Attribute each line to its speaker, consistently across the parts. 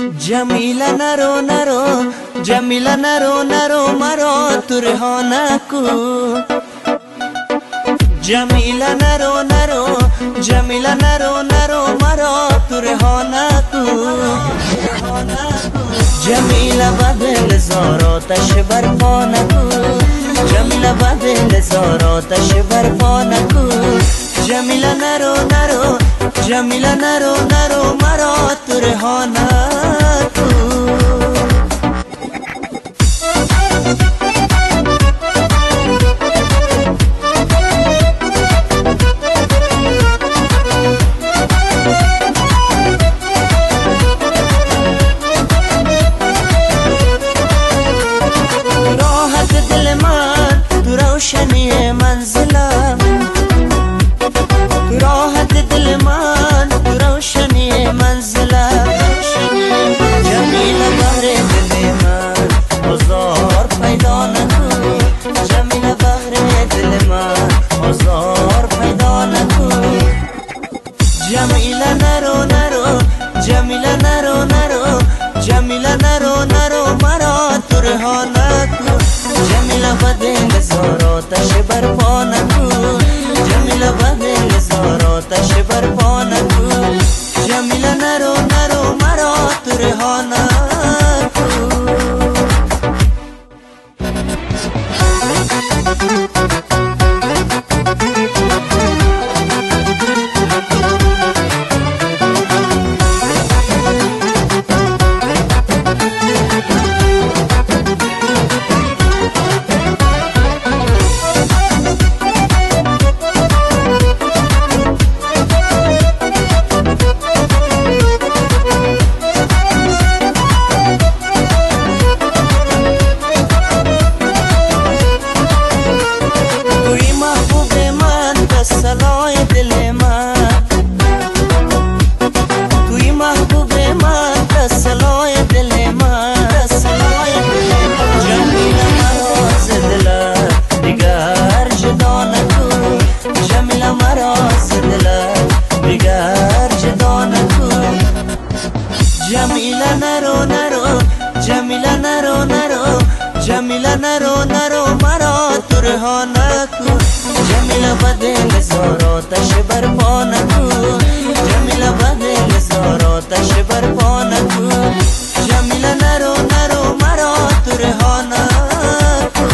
Speaker 1: जमीला नरो नरो जमीला नरो नरो मरो तुरहानकू जमीला नरो नरो जमीला नरो नरो मरो तुरहानकू जमीला बदल जोरो तशबर फोनकू जमीला बदल जोरो तशबर फोनकू जमीला नरो नरो जमीला नरो नरो मरो तुरहानकू राहत दिल मान तू रोशनी मंजिला राहत दिल मान तू रोशनी मंजिला जमीला बहरे दिल मान हुज़ूर पैदा न को जमीला बहरे दिल मान हुज़ूर पैदा न को जमीला नरो नरो जमीला नरो नरो जमीला नरो नरो मरो तुरहानकू जमीला बदल जोरो तशबर फोनकू जमीला बदल जोरो तशबर फोनकू जमीला नरो नरो मरो तुरहानकू जमीला नरो नरो जमीला नरो नरो जमीला नरो नरो मरो तुरहानकू जमीला बदल जोरो तशबर फोनकू जमीला बदल जोरो तशबर फोनकू जमीला नरो नरो मरो तुरहानकू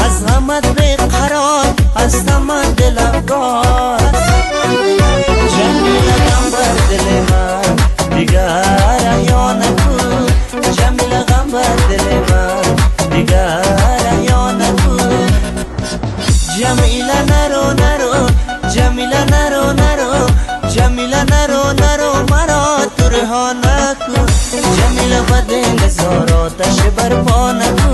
Speaker 1: عظمت بقرار عظمت دل افگار جمیل غمبر دل من دیگر احیا نکو جمیل غمبر دل من دیگر احیا نکو جمیل نرو نرو جمیل نرو نرو جمیل نرو نرو مرا ترهانکو جمیل بدل زارو تشبر پانکو